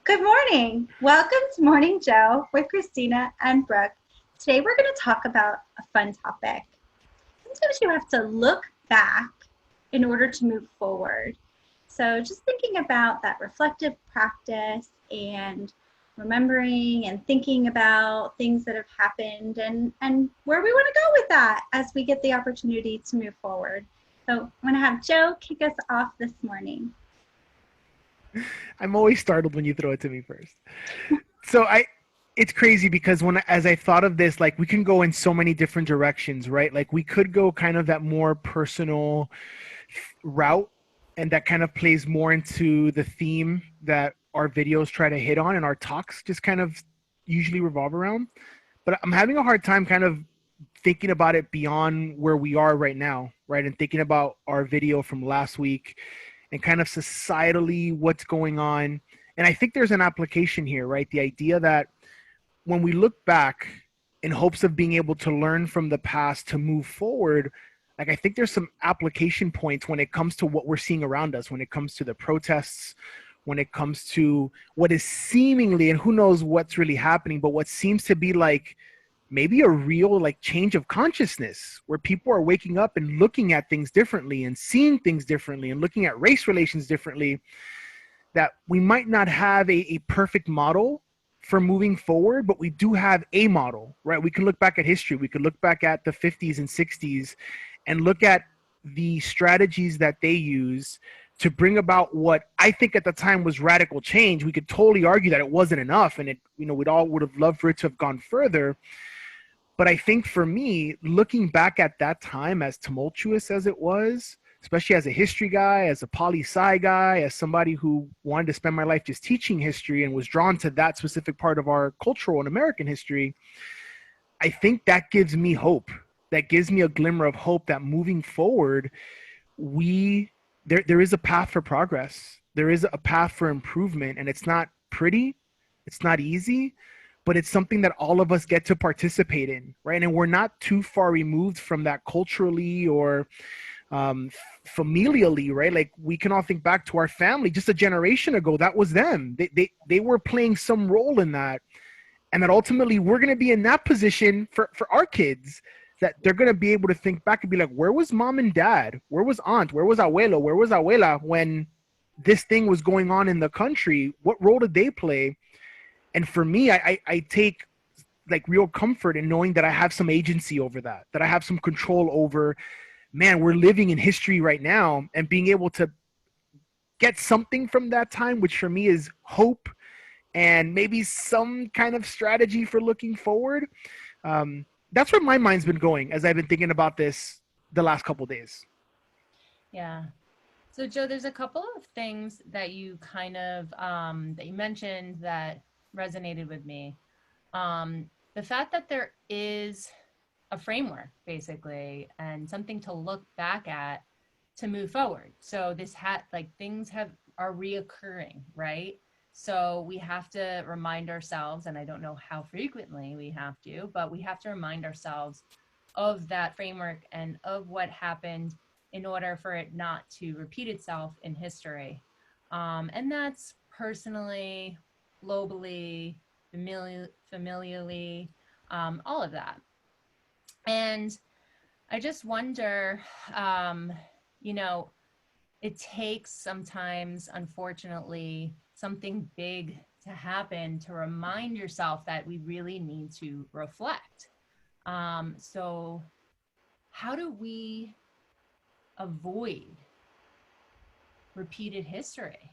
Good morning. Welcome to Morning Joe with Christina and Brooke. Today we're going to talk about a fun topic. Sometimes you have to look back in order to move forward. So just thinking about that reflective practice and remembering and thinking about things that have happened and where we want to go with that as we get the opportunity to move forward. So I'm going to have Joe kick us off this morning. I'm always startled when you throw it to me first. So it's crazy because as I thought of this, like we can go in so many different directions, right? Like we could go kind of that more personal route, and that kind of plays more into the theme that our videos try to hit on and our talks just kind of usually revolve around. But I'm having a hard time kind of thinking about it beyond where we are right now, right? And thinking about our video from last week and kind of societally what's going on. And I think there's an application here, right? The idea that when we look back in hopes of being able to learn from the past to move forward, like I think there's some application points when it comes to what we're seeing around us, when it comes to the protests, when it comes to what is seemingly, and who knows what's really happening, but what seems to be like maybe a real like change of consciousness where people are waking up and looking at things differently and seeing things differently and looking at race relations differently, that we might not have a perfect model for moving forward, but we do have a model, right? We can look back at history. We could look back at the 50s and 60s and look at the strategies that they use to bring about what I think at the time was radical change. We could totally argue that it wasn't enough, and we'd all would have loved for it to have gone further. But I think for me, looking back at that time, as tumultuous as it was, especially as a history guy, as a poli sci guy, as somebody who wanted to spend my life just teaching history and was drawn to that specific part of our cultural and American history, I think that gives me hope. That gives me a glimmer of hope that moving forward, there is a path for progress. There is a path for improvement, and it's not pretty, it's not easy, but it's something that all of us get to participate in, right? And we're not too far removed from that culturally or familially, right? Like we can all think back to our family just a generation ago. That was them. They were playing some role in that, and that ultimately we're going to be in that position for our kids, that they're going to be able to think back and be like, where was mom and dad? Where was aunt? Where was abuelo? Where was abuela when this thing was going on in the country? What role did they play? And for me, I take like real comfort in knowing that I have some agency over that I have some control over, man, we're living in history right now, and being able to get something from that time, which for me is hope and maybe some kind of strategy for looking forward. That's where my mind's been going as I've been thinking about this the last couple of days. Yeah. So Joe, there's a couple of things that you kind of that you mentioned that resonated with me. The fact that there is a framework basically and something to look back at to move forward. So this had like things have are reoccurring, right? So we have to remind ourselves, and I don't know how frequently we have to, but we have to remind ourselves of that framework and of what happened in order for it not to repeat itself in history. And that's personally, globally, familially, all of that. And I just wonder, um, you know, it takes sometimes, unfortunately, something big to happen to remind yourself that we really need to reflect. So, how do we avoid repeated history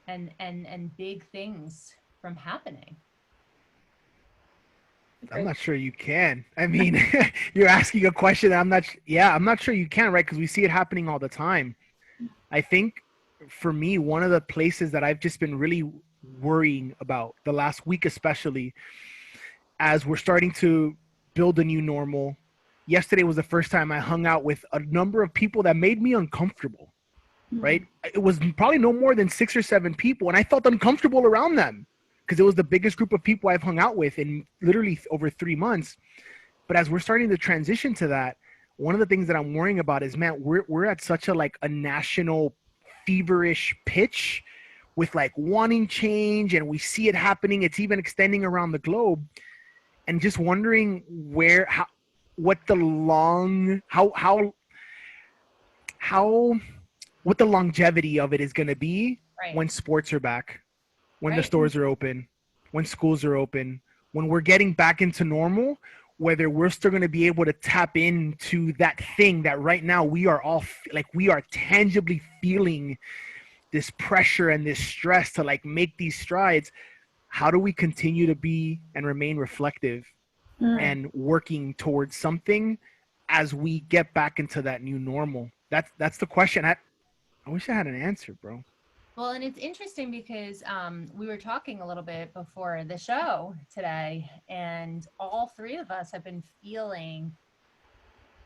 and big things from happening? I'm Great. not sure you can. I mean, you're asking a question that I'm not sure you can, right? Because we see it happening all the time. I think for me, one of the places that I've just been really worrying about the last week, especially as we're starting to build a new normal. Yesterday was the first time I hung out with a number of people that made me uncomfortable, right? It was probably no more than 6 or 7 people, and I felt uncomfortable around them because it was the biggest group of people I've hung out with in literally over 3 months. But as we're starting to transition to that, one of the things that I'm worrying about is, man, we're at such a like a national feverish pitch with like wanting change, and we see it happening. It's even extending around the globe, and just wondering what the longevity of it is going to be when sports are back, when the stores are open, when schools are open, when we're getting back into normal, whether we're still going to be able to tap into that thing that right now we are all we are tangibly feeling this pressure and this stress to like make these strides. How do we continue to be and remain reflective and working towards something as we get back into that new normal? That's the question. I wish I had an answer, bro. Well, and it's interesting because we were talking a little bit before the show today, and all three of us have been feeling,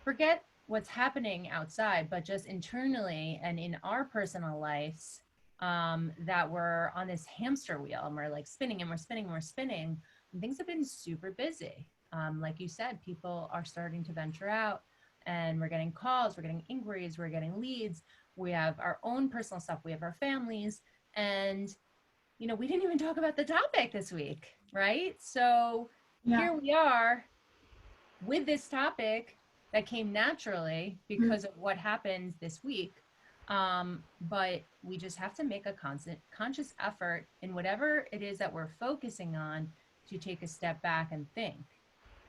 forget what's happening outside, but just internally and in our personal lives, that we're on this hamster wheel and we're like spinning and we're spinning and we're spinning. And things have been super busy. Like you said, people are starting to venture out, and we're getting calls, we're getting inquiries, we're getting leads. We have our own personal stuff. We have our families. And, you know, we didn't even talk about the topic this week, right? So here we are with this topic that came naturally because of what happened this week. But we just have to make a conscious effort in whatever it is that we're focusing on to take a step back and think,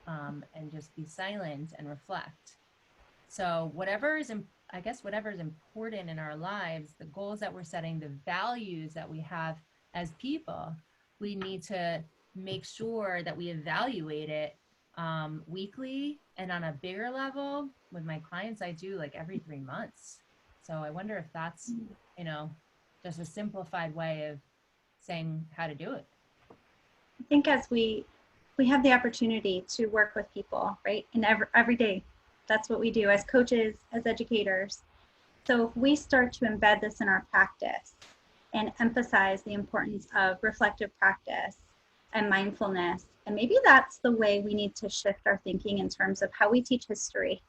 and just be silent and reflect. So whatever is important in our lives, the goals that we're setting, the values that we have as people, we need to make sure that we evaluate it weekly, and on a bigger level with my clients, I do like every 3 months. So I wonder if that's, you know, just a simplified way of saying how to do it. I think as we have the opportunity to work with people, right? And every day, that's what we do as coaches, as educators. So if we start to embed this in our practice and emphasize the importance of reflective practice and mindfulness, and maybe that's the way we need to shift our thinking in terms of how we teach history.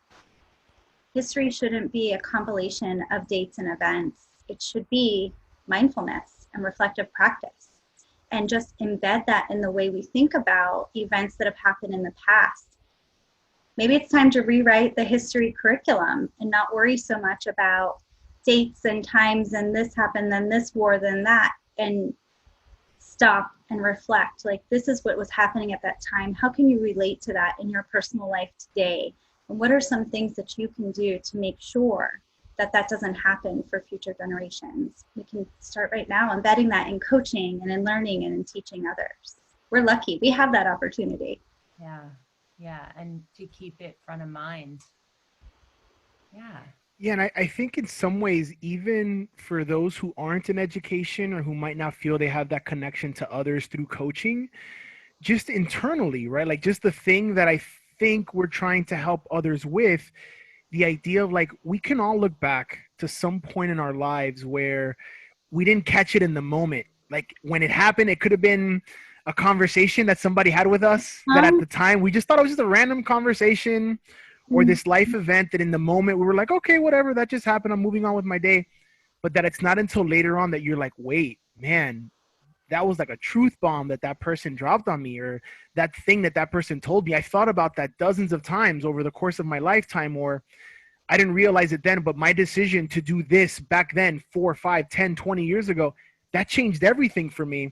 History shouldn't be a compilation of dates and events. It should be mindfulness and reflective practice, and just embed that in the way we think about events that have happened in the past. Maybe it's time to rewrite the history curriculum and not worry so much about dates and times and this happened, then this war, then that, and stop and reflect. Like, this is what was happening at that time. How can you relate to that in your personal life today? And what are some things that you can do to make sure that that doesn't happen for future generations? We can start right now embedding that in coaching and in learning and in teaching others. We're lucky. We have that opportunity. Yeah, and to keep it front of mind. Yeah, and I think in some ways, even for those who aren't in education or who might not feel they have that connection to others through coaching, just internally, right? Like just the thing that I think we're trying to help others with, the idea of like, we can all look back to some point in our lives where we didn't catch it in the moment. Like when it happened, it could have been a conversation that somebody had with us that at the time we just thought it was just a random conversation or this life event that in the moment we were like, okay, whatever, that just happened, I'm moving on with my day. But that it's not until later on that you're like, wait, man, that was like a truth bomb that person dropped on me, or that thing that person told me. I thought about that dozens of times over the course of my lifetime, or I didn't realize it then, but my decision to do this back then 4, 5, 10, 20 years ago, that changed everything for me.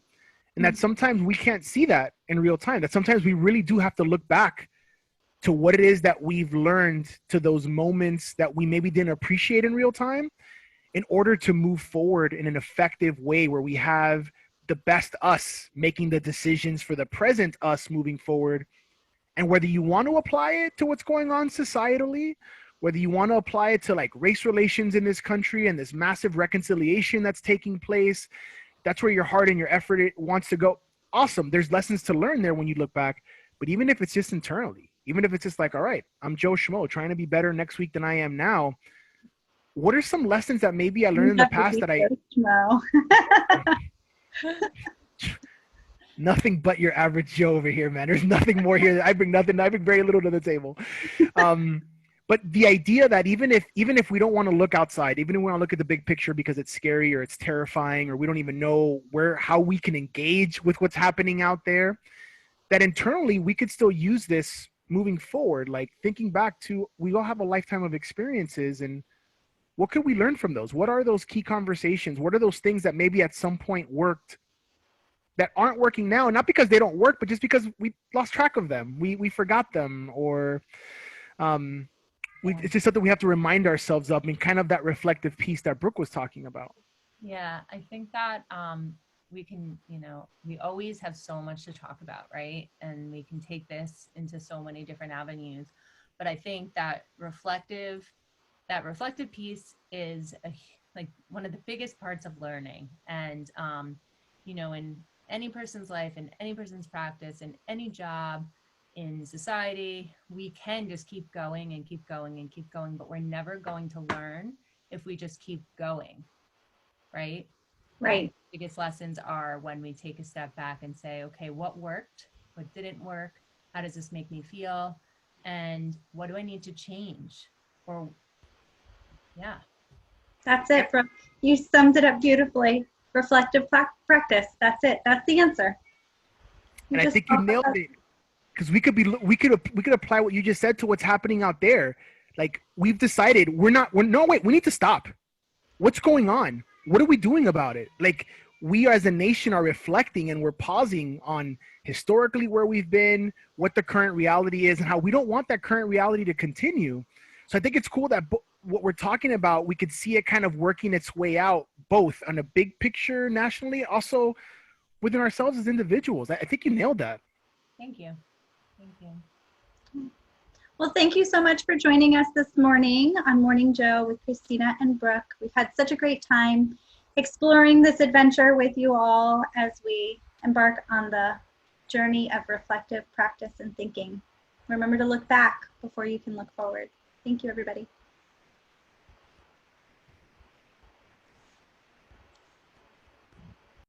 And that sometimes we can't see that in real time, that sometimes we really do have to look back to what it is that we've learned, to those moments that we maybe didn't appreciate in real time, in order to move forward in an effective way where we have the best us making the decisions for the present us moving forward. And whether you want to apply it to what's going on societally, whether you want to apply it to like race relations in this country and this massive reconciliation that's taking place, that's where your heart and your effort wants to go. Awesome. There's lessons to learn there when you look back. But even if it's just internally, even if it's just like, all right, I'm Joe Schmo trying to be better next week than I am now. What are some lessons that maybe I learned in the past that Nothing but your but your average Joe over here, man. There's nothing more here. I bring very little to the table. But But the idea that even if we don't want to look outside, even if we want to look at the big picture because it's scary or it's terrifying or we don't even know how we can engage with what's happening out there, that internally we could still use this moving forward. Like thinking back to, we all have a lifetime of experiences, and what could we learn from those? What are those key conversations? What are those things that maybe at some point worked that aren't working now? Not because they don't work, but just because we lost track of them. We forgot them, or it's just something we have to remind ourselves of, and kind of that reflective piece that Brooke was talking about. Yeah, I think that we can, we always have so much to talk about, right? And we can take this into so many different avenues. But I think that reflective piece is like one of the biggest parts of learning. And, in any person's life, in any person's practice, in any job, in society, we can just keep going and keep going and keep going, but we're never going to learn if we just keep going, right? Right. The biggest lessons are when we take a step back and say, okay, what worked? What didn't work? How does this make me feel? And what do I need to change? Or, yeah. That's it, Brooke. You summed it up beautifully. Reflective practice. That's it. That's the answer. And I think you nailed it. Because we could apply what you just said to what's happening out there. Like, we've decided we need to stop. What's going on? What are we doing about it? Like, we as a nation are reflecting, and we're pausing on historically where we've been, what the current reality is, and how we don't want that current reality to continue. So I think it's cool that what we're talking about, we could see it kind of working its way out, both on a big picture nationally, also within ourselves as individuals. I think you nailed that. Thank you. Thank you. Well, thank you so much for joining us this morning on Morning Joe with Christina and Brooke. We've had such a great time exploring this adventure with you all as we embark on the journey of reflective practice and thinking. Remember to look back before you can look forward. Thank you, everybody.